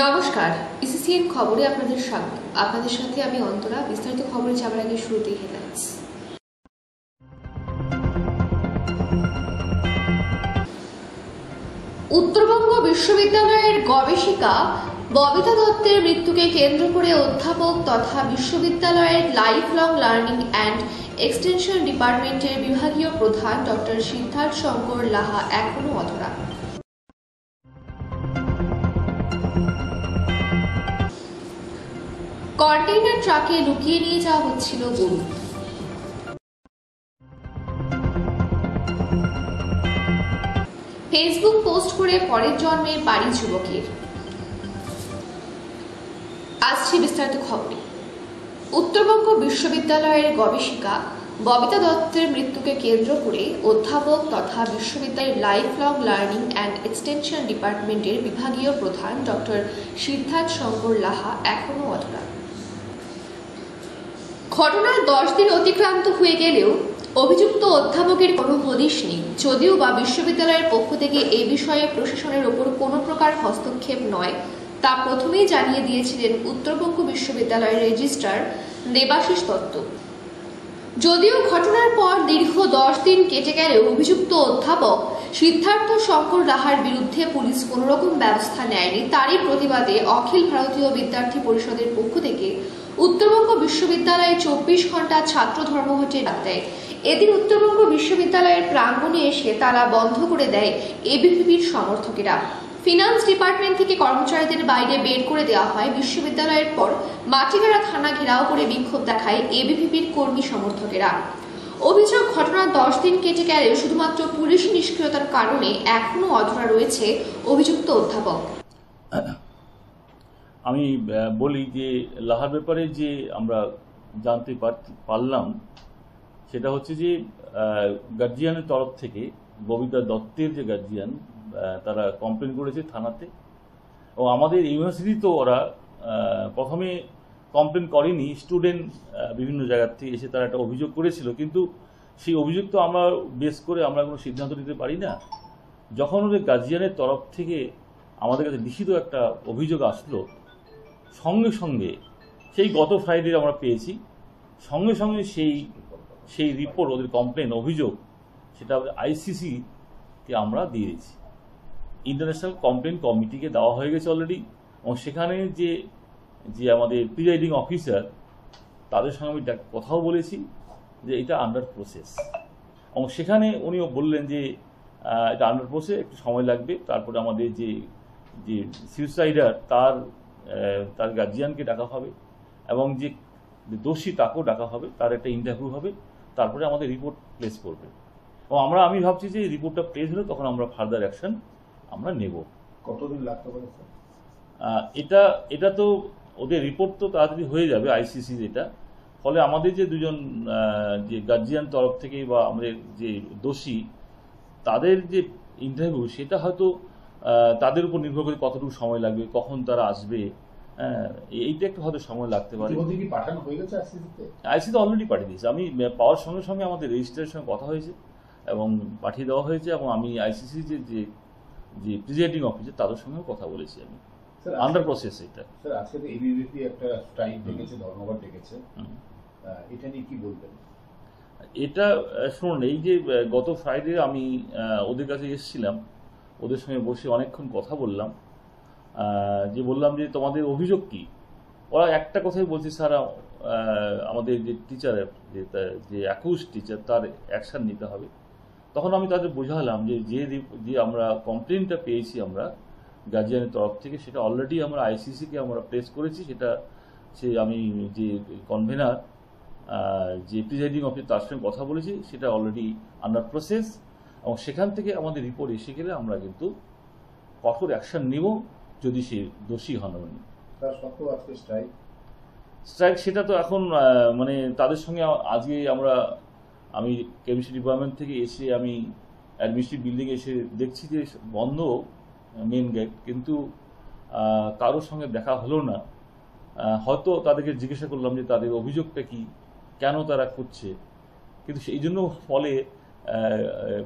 নমস্কার, ইসিসিএন খবরে আপনাদের স্বাগত। আপনাদের সাথে আমি অন্তরা। বিস্তারিত খবরে যাবার আগে শুরুতেই হেডলাইন্স। উত্তরবঙ্গ বিশ্ববিদ্যালয়ের গবেষিকা ববিতা দত্তের মৃত্যুকে কেন্দ্র করে অধ্যাপক তথা বিশ্ববিদ্যালয়ের life long learning and extension ডিপার্টমেন্টের বিভাগীয় প্রধান ডক্টর সিদ্ধার্থ শঙ্কর লাহা এখনও অধরা। কন্টেইনার ট্রাকে লুকিয়ে নিয়ে যাওয়া হচ্ছিল গরু। ফেসবুক পোস্ট করে পরের জন্মের বাড়ি যুবকের। আসছে বিস্তারিত খবরে। উত্তরবঙ্গ বিশ্ববিদ্যালয়ের গবেষিকা ববিতা দত্তের মৃত্যুকে কেন্দ্র করে অধ্যাপক তথা বিশ্ববিদ্যালয়ের life long learning and extension ডিপার্টমেন্টের বিভাগীয় প্রধান ডক্টর সিদ্ধার্থ শঙ্কর লাহা এখনও অধরা। ঘটনার 10 দিন অতিক্রান্ত হয়ে গেলেও অভিযুক্ত অধ্যাপকের কোনো হদিশ নেই। যদিও বা বিশ্ববিদ্যালয়ের পক্ষ থেকে এই বিষয়ে প্রশাসনের ওপর কোনো প্রকার হস্তক্ষেপ নয়, তা প্রথমেই জানিয়ে দিয়েছিলেন উত্তরবঙ্গ বিশ্ববিদ্যালয়ের রেজিস্ট্রার দেবাশিস দত্ত। যদিও ঘটনার পর দীর্ঘ 10 দিন কেটে গেলেও অভিযুক্ত অধ্যাপক সিদ্ধার্থ শঙ্কর লাহার বিরুদ্ধে পুলিশ কোনো রকম ব্যবস্থা নেয়নি। তারই প্রতিবাদে অখিল ভারতীয় বিদ্যার্থী পরিষদের পক্ষ থেকে উত্তরবঙ্গ বিশ্ববিদ্যালয়ে 24 ঘন্টা ছাত্র ধর্মঘটে ডাক দেয়। এদিন উত্তরবঙ্গ বিশ্ববিদ্যালয়ের প্রাঙ্গণে এসে তালা বন্ধ করে দেয় এবিভিপির সমর্থকেরা। ফিনান্স ডিপার্টমেন্ট থেকে কর্মচারীদের বাইরে বের করে দেওয়া হয়। বিশ্ববিদ্যালয়ের পর মাটিগাড়া থানা ঘেরাও করে বিক্ষোভ দেখায় এবিভিপির কর্মী সমর্থকেরা। অভিযোগ, ঘটনার 10 দিন কেটে গেলেও শুধুমাত্র পুলিশ নিষ্ক্রিয়তার কারণে এখনো অধরা রয়েছে অভিযুক্ত অধ্যাপক। আমি বলি যে লাহার ব্যাপারে যে আমরা জানতে পারলাম সেটা হচ্ছে যে গার্জিয়ানের তরফ থেকে ববিতা দত্তের যে গার্জিয়ান তারা কমপ্লেন করেছে থানাতে। ও আমাদের ইউনিভার্সিটি তো ওরা প্রথমে কমপ্লেন করেনি, স্টুডেন্ট বিভিন্ন জায়গার থেকে এসে তারা একটা অভিযোগ করেছিল, কিন্তু সেই অভিযোগ তো আমরা বেস করে আমরা কোনো সিদ্ধান্ত নিতে পারি না। যখন ওদের গার্জিয়ানের তরফ থেকে আমাদের কাছে লিখিত একটা অভিযোগ আসলো, সঙ্গে সঙ্গে সেই গত ফ্রাইডে আমরা পেয়েছি, সঙ্গে সঙ্গে সেই রিপোর্ট, ওদের কমপ্লেন অভিযোগ, সেটা আইসিসিকে আমরা দিয়েছি। ইন্টারন্যাশনাল কমপ্লেন কমিটিকে দেওয়া হয়ে গেছে অলরেডি, এবং সেখানে যে আমাদের প্রিজাইডিং অফিসার তাদের সঙ্গে আমি কথাও বলেছি যে এটা আন্ডার প্রসেস, এবং সেখানে উনিও বললেন যে এটা আন্ডার প্রসেস, একটু সময় লাগবে। তারপরে আমাদের যে সুইসাইডার তার গার্জিয়ানকে ডাকা হবে, এবং যে দোষী তাকেও ডাকা হবে, তার একটা ইন্টারভিউ হবে, তারপরে আমাদের রিপোর্ট প্লেস করবে। এবং আমি ভাবছি যে রিপোর্টটা প্লেস হলে তখন আমরা ফার্দার অ্যাকশন আমরা নেব। কতদিন লাগতে পারে স্যার? এটা তো ওদের রিপোর্ট তো তাড়াতাড়ি হয়ে যাবে আইসিসির এটা। ফলে আমাদের যে দুজন যে গার্জিয়ান তরফ থেকে বা আমাদের যে দোষী তাদের যে ইন্টারভিউ, সেটা হয়তো তাদের উপর নির্ভর করে কতটুকু সময় লাগবে, কখন তারা আসবে, এইটা একটু হয়তো সময় লাগতে পারে। পাঠানো হয়ে গেছে আইসিসিতে অলরেডি পাঠিয়ে দিয়েছে। আমি পাওয়ার সঙ্গে সঙ্গে আমাদের রেজিস্ট্রারের সঙ্গে কথা হয়েছে এবং পাঠিয়ে দেওয়া হয়েছে, এবং আমি আইসিসি যে প্রিজাইডিং অফিসার তাদের সঙ্গেও কথা বলেছি। আমি আন্ডার প্রসেস এটা। স্যার, আজকে তো এবিভিপি একটা স্ট্রাইক ডেকেছে, ধর্মঘট ডেকেছে, এটা নিয়ে কি বলবেন? এটা শুনুন, এই যে গত ফ্রাইডে আমি ওদের কাছে এসেছিলাম, ওদের সঙ্গে বসে অনেকক্ষণ কথা বললাম, বললাম যে তোমাদের অভিযোগ কি। ওরা একটা কথাই বলছে, স্যার আমাদের যে টিচারের যে অ্যাকিউজ টিচার তার অ্যাকশন নিতে হবে। তখন আমি তাদের বোঝালাম যে আমরা কমপ্লেনটা পেয়েছি আমরা গার্জিয়ানের তরফ থেকে, সেটা অলরেডি আমরা আইসিসিকে আমরা প্লেস করেছি। সেটা আমি যে কনভেনার যে প্রিজাইডিং অফিসার তার সঙ্গে কথা বলেছি, সেটা অলরেডি আন্ডার প্রসেস, এবং সেখান থেকে আমাদের রিপোর্ট এসে গেলে আমরা কিন্তু কঠোর অ্যাকশন নেব যদি সে দোষী হন। স্ট্রাইক সেটা তো এখন মানে তাদের সঙ্গে আজকে আমি কেমিস্ট্রি ডিপার্টমেন্ট থেকে এসে আমি অ্যাডমিনিস্ট্রেটিভ বিল্ডিং এসে দেখছি যে বন্ধ মেন গেট, কিন্তু কারোর সঙ্গে দেখা হলো না। হয়তো তাদেরকে জিজ্ঞাসা করলাম যে তাদের অভিযোগটা কি, কেন তারা করছে, কিন্তু সেই জন্য ফলে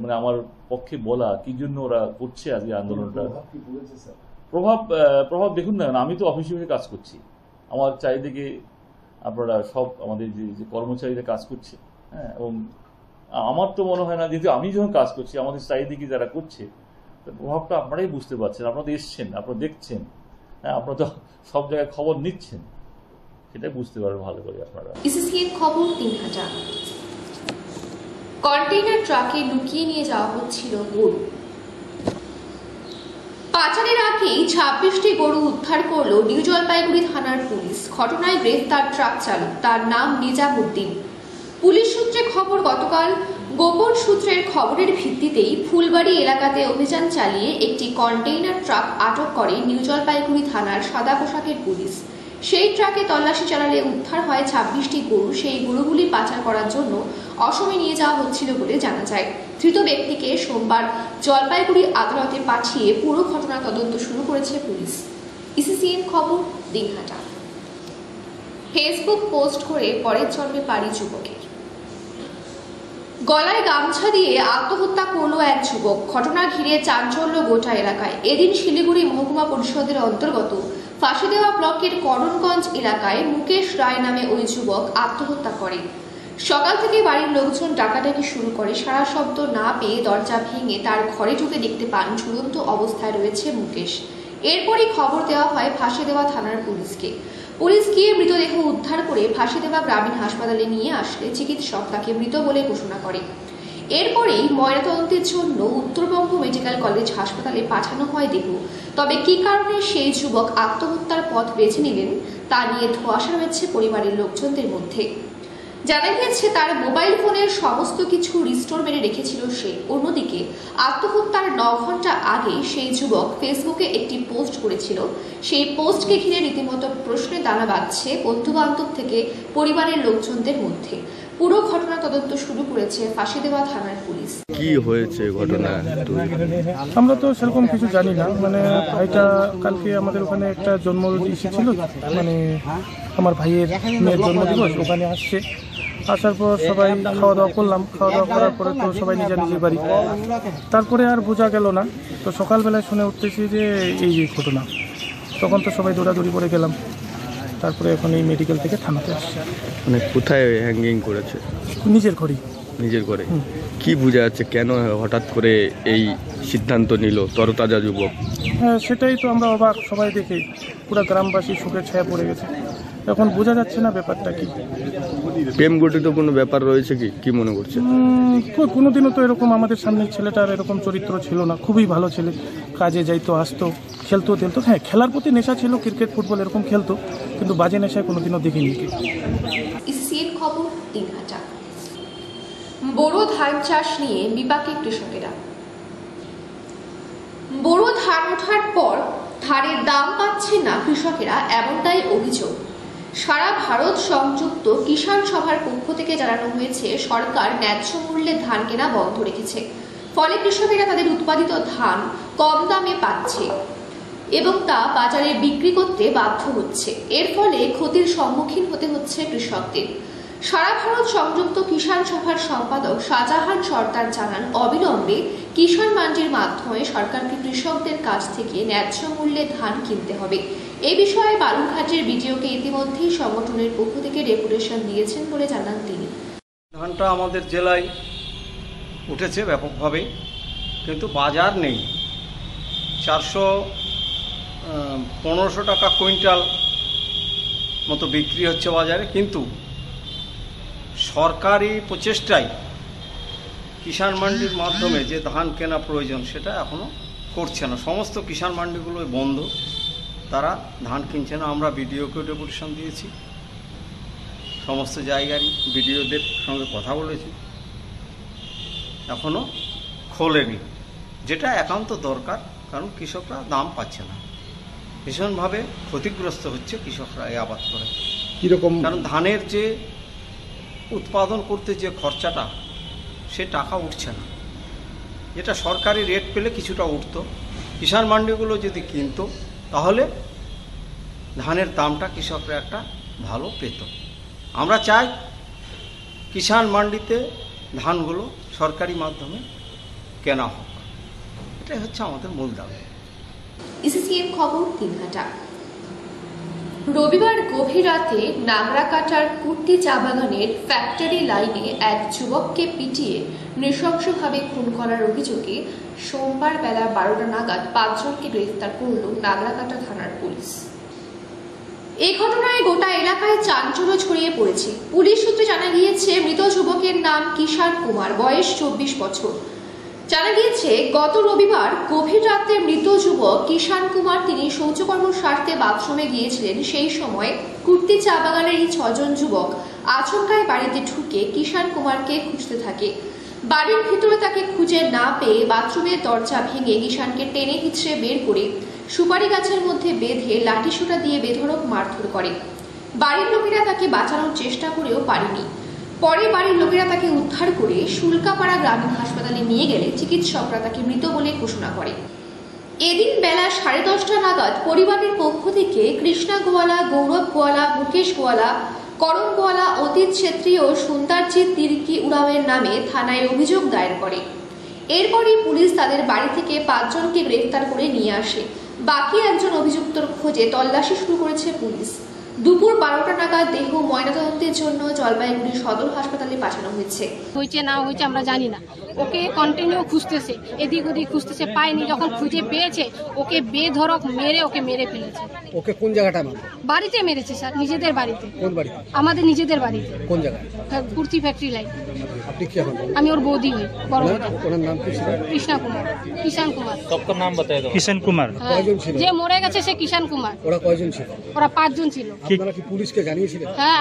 মানে আমার পক্ষে বলা কি জন্য ওরা করছে আজকে আন্দোলনটা। প্রভাব দেখুন না, আমি তো অফিসে কাজ করছি, আমার চারিদিকে আপনারা সব আমাদের যে কর্মচারীরা কাজ করছে, হ্যাঁ, এবং আমার তো মনে হয় না, যেহেতু আমি যখন কাজ করছি আমাদের চারিদিকে যারা করছে, প্রভাবটা আপনারাই বুঝতে পারছেন, আপনারা তো এসছেন, আপনারা দেখছেন, হ্যাঁ, আপনারা তো সব জায়গায় খবর নিচ্ছেন, সেটাই বুঝতে পারবেন ভালো করে আপনারা। ইসিসিএন খবর ৩০০০। কন্টেইনার ট্রাকে লুকিয়ে নিয়ে যাওয়া হচ্ছিল গরু। পাচারের আগেই ২৬টি গরু উদ্ধার করল নিউ জলপাইগুড়ি থানার পুলিশ। ঘটনায় গ্রেফতার ট্রাক চালক, তার নাম নিজামুদ্দিন। পুলিশ সূত্রে খবর, গতকাল গোপন সূত্রের খবরের ভিত্তিতেই ফুলবাড়ি এলাকাতে অভিযান চালিয়ে একটি কন্টেইনার ট্রাক আটক করে নিউ জলপাইগুড়ি থানার সাদা পোশাকের পুলিশ। সেই ট্রাকে তল্লাশি চালালে উদ্ধার হয় ২৬টি গরু। সেই গরুগুলি পাচার করার জন্য অসমে নিয়ে যাওয়া হচ্ছিল বলে জানা যায়। ধৃত ব্যক্তিকে সোমবার জলপাইগুড়ি আদালতে পাঠিয়ে পুরো ঘটনা তদন্ত শুরু করেছে পুলিশ। ইসিসিএন খবর দিনহাটা। ফেসবুক পোস্ট করে পরের জন্মে পারি যুবকের। গলায় গামছা দিয়ে আত্মহত্যা করল এক যুবক। ঘটনা ঘিরে চাঞ্চল্য গোটা এলাকায়। এদিন শিলিগুড়ি মহকুমা পরিষদের অন্তর্গত ফাঁসিদেওয়া ব্লকের করণগঞ্জ এলাকায় মুকেশ রায় নামে ওই যুবক আত্মহত্যা করে। সকাল থেকে বাড়ির লোকজন ডাকাডাকি শুরু করে। সারা শব্দ না পেয়ে দরজা ভেঙে তার ঘরে ঢুকে দেখতে পান ঝুলন্ত অবস্থায় রয়েছে মুকেশ। এরপরই খবর দেওয়া হয় ফাঁসিদেওয়া থানার পুলিশকে। পুলিশ গিয়ে মৃতদেহ উদ্ধার করে ফাঁসিদেওয়া গ্রামীণ হাসপাতালে নিয়ে আসলে চিকিৎসক তাকে মৃত বলে ঘোষণা করে। এরপরেই ময়নাতদন্তের জন্য উত্তরবঙ্গ মেডিকেল কলেজ হাসপাতালে পাঠানো হয় দেহ। তবে কি কারণে সেই যুবক আত্মহত্যার পথ বেছে নিলেন তা নিয়ে ধোঁয়াশা রয়েছে পরিবারের লোকজনদের মধ্যে। জানা গিয়েছে তার মোবাইল ফোনের সমস্ত কিছু রিস্টোর মেরে রেখেছিল সে। অন্যদিকে আত্মহত্যার ৯ ঘন্টা আগে সেই যুবক ফেসবুকে একটি পোস্ট করেছিল। সেই পোস্টকে ঘিরে রীতিমতো প্রশ্নের দানা বাঁধছে বন্ধু বান্ধব থেকে পরিবারের লোকজনদের মধ্যে। পুরো ঘটনা তদন্ত শুরু করেছে ফাঁসিদেওয়া থানার পুলিশ। কি হয়েছে ঘটনা? আমরা তো সেরকম কিছু জানি না, মানে ভাইটা কালকে আমাদের ওখানে একটা জন্মদিন ছিল, মানে আমার ভাইয়ের মেয়ের জন্মদিবস, ওখানে আসছে। আসার পর সবাই খাওয়া দাওয়া করলাম। খাওয়া দাওয়া করার পরে তো সবাই নিজের নিজের বাড়ি। তারপরে আর বোঝা গেল না, তো সকালবেলায় শুনে উঠতেছি যে এই ঘটনা। তখন তো সবাই দৌড়াদৌড়ি করে গেলাম। তারপরে এখন এই মেডিকেল থেকে থানাতে আসছে। মানে কোথায় হ্যাঙ্গিং করেছে? নিজের ঘরেই। নিজের ঘরে? কি বোঝা যাচ্ছে কেন হঠাৎ করে এই সিদ্ধান্ত নিল তরতাজা যুবক? হ্যাঁ, সেটাই তো আমরা অবাক, সবাই দেখে পুরো গ্রামবাসী শোকের ছায়া পড়ে গেছে। এখন বোঝা যাচ্ছে না ব্যাপারটা কি। প্রেম গঠিত কোনো ব্যাপার রয়েছে কি? কি মনে করছে? কোনোদিনও তো এরকম আমাদের সামনে ছেলেটার এরকম চরিত্র ছিল না। খুবই ভালো ছেলে, কাজে যাইতো, আসতো, খেলতো টেলতো। হ্যাঁ, খেলার প্রতি নেশা ছিল, ক্রিকেট ফুটবল এরকম খেলতো, কিন্তু বাজে নেশায় কোনোদিনও দেখিনি। ইসিসিএন খবর দিনহাটা। বোরো ধান চাষ নিয়ে বিপাকে কৃষকেরা। বোরো ধান ওঠার পর ধানের দাম পাচ্ছে না কৃষকেরা, এমনটাই অভিযোগ। সারা ভারত সংযুক্ত কিষাণ সভার পক্ষ থেকে জানানো হয়েছে সরকার ন্যায্য মূল্যে ধান কেনা বন্ধ রেখেছে। ফলে কৃষকেরা তাদের উৎপাদিত ধান কম দামে পাচ্ছে এবং তা বাজারে বিক্রি করতে বাধ্য হচ্ছে। এর ফলে ক্ষতির সম্মুখীন হতে হচ্ছে কৃষকদের। সারা ভারত সংযুক্ত কিষাণ সভার সম্পাদক শাহজাহান সর্দার জানান, অবিলম্বে কিষাণ মান্ডির মাধ্যমে সরকারকে কৃষকদের কাছ থেকে ন্যায্য মূল্যে ধান কিনতে হবে। এই বিষয়ে বালুরঘাটের বিডিওকে ইতিমধ্যেই সংগঠনের পক্ষ থেকে ডেপুটেশন দিয়েছেন বলে জানান তিনি। ধানটা আমাদের জেলায় উঠেছে ব্যাপকভাবে, কিন্তু বাজার নেই। 400-1500 টাকা কুইন্টাল মতো বিক্রি হচ্ছে বাজারে, কিন্তু সরকারি প্রচেষ্টায় কিষাণ মান্ডির মাধ্যমে যে ধান কেনা প্রয়োজন সেটা এখনও করছে না। সমস্ত কিষাণ মান্ডিগুলো বন্ধ, তারা ধান কিনছে না। আমরা বিডিওকেও ডেপুটেশন দিয়েছি, সমস্ত জায়গারই বিডিওদের সঙ্গে কথা বলেছি, এখনও খোলেনি, যেটা একান্ত দরকার। কারণ কৃষকরা দাম পাচ্ছে না, ভীষণভাবে ক্ষতিগ্রস্ত হচ্ছে কৃষকরা এই আবাদ করে। কীরকম? কারণ ধানের যে উৎপাদন করতে যে খরচাটা, সে টাকা উঠছে না। যেটা সরকারি রেট পেলে কিছুটা উঠতো, কিষাণ মান্ডিগুলো যদি কিনতো তাহলে ধানের দামটা কৃষকরা একটা ভালো পেত। আমরা চাই কিষাণ মান্ডিতে ধানগুলো সরকারি মাধ্যমে কেনা হোক, এটাই হচ্ছে আমাদের মূল দাবি। ইসিসিএন খবর দিনহাটা। রবিবার গভীর রাতে নাগরাকাটার কুর্তি চা বাগানের ফ্যাক্টরি লাইনে এক যুবককে পিটিয়ে নৃশংসভাবে খুন করার অভিযোগে সোমবার বেলা 12টা নাগাদ 5 জনকে গ্রেফতার করল নাগরাকাটা থানার পুলিশ। এই ঘটনায় গোটা এলাকায় চাঞ্চল্য ছড়িয়ে পড়েছে। পুলিশ সূত্রে জানা গিয়েছে, মৃত যুবকের নাম কিষান কুমার, বয়স 24 বছর। জানা গিয়েছে, গত রবিবার গভীর রাতে মৃত যুবক কিষান কুমার তিনি শৌচকর্ম স্বার্থে বাথরুমে গিয়েছিলেন। সেই সময় কুর্তি চা বাগানের এই 6 জন যুবক আচমকায় বাড়িতে ঢুকে কিষান কুমারকে খুঁজতে থাকে। বাড়ির ভিতরে তাকে খুঁজে না পেয়ে বাথরুমের দরজা ভেঙে কিষানকে টেনে হিঁচড়ে বের করে সুপারি গাছের মধ্যে বেঁধে লাঠিসোঁটা দিয়ে বেধড়ক মারধর করে। বাড়ির লোকেরা তাকে বাঁচানোর চেষ্টা করেও পারেনি। পরে বাড়ির লোকেরা তাকে উদ্ধার করে শুল্কাপাড়া গ্রামীণ হাসপাতালে নিয়ে গেলে চিকিৎসকরা তাকে মৃত বলে ঘোষণা করে। এদিন বেলা 10:30টা নাগাদ পরিবারের পক্ষ থেকে কৃষ্ণা গোয়ালা, গৌরব গোয়ালা, মুকেশ গোয়ালা, করম গোয়ালা, অতীত ছেত্রী ও সুন্দরজিৎ তির্কি উরাওয়ের নামে থানায় অভিযোগ দায়ের করে। এরপরই পুলিশ তাদের বাড়ি থেকে 5 জনকে গ্রেফতার করে নিয়ে আসে। বাকি একজন অভিযুক্তর খোঁজে তল্লাশি শুরু করেছে পুলিশ। দুপুর 12টা নাগাদ দেহ ময়নাতদন্তের জন্য জলপাইগুড়ি সদর হাসপাতালে পাঠানো হয়েছে। হয়েছে না হয়েছে আমরা জানি না, ওকে কন্টিনিউ খুঁজতেছে, এদিক ওদিক খুঁজতেছে, পায়নি। যখন খুঁজে পেয়েছে ওকে বেধড়ক মেরে ওকে মেরে ফেলেছে। ওকে কোন জায়গাটা বাড়িতে মেরেছে স্যার, নিজেদের বাড়িতে। কোন বাড়িতে? আমাদের নিজেদের বাড়িতে। কোন জায়গায়? Kurti factory line. আপনি কি এখন? আমি ওর বৌদি হই। বড় ওনার নাম কি ছিল? কৃষ্ণা কুমার, কিষান কুমার। सबका नाम बताए दो। কিষান কুমার। কয়জন ছিল? যে মরে গেছে সে কিষান কুমার। ওরা কয়জন ছিল? ওরা 5 জন ছিল। আপনারা কি পুলিশকে জানিয়েছিলেন? হ্যাঁ,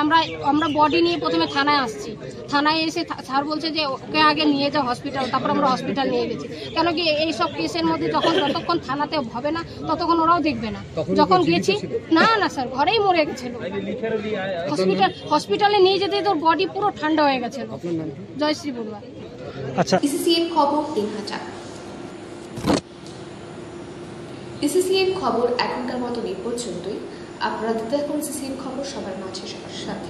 আমরা বডি নিয়ে প্রথমে থানায় আসছি। থানায় এসে স্যার বলছে যে ওকে আগে নিয়ে যাও হসপিটাল, তারপর আমরা হসপিটাল নিয়ে গেছি। কেন কি এইসব কেসের মধ্যে যতক্ষণ থানাতে হবে না ততক্ষণ ওরাও দেখবে না। যখন গেছি না স্যার, ঘরেই মরে গেছিল। হসপিটালে নিয়ে যেতে তোর বডি পুরো ঠান্ডা হয়ে গেছিল। আপনার নাম কি? জয়শ্রী বড়ুয়া। আচ্ছা, ইসিসিএন খবর দিনহাটা। ইসিসিএন খবর এখনকার মতো এই পর্যন্তই। আপনারা দেখতে থাকুন ইসিসিএন খবর সবার মাঝে সবার সাথে।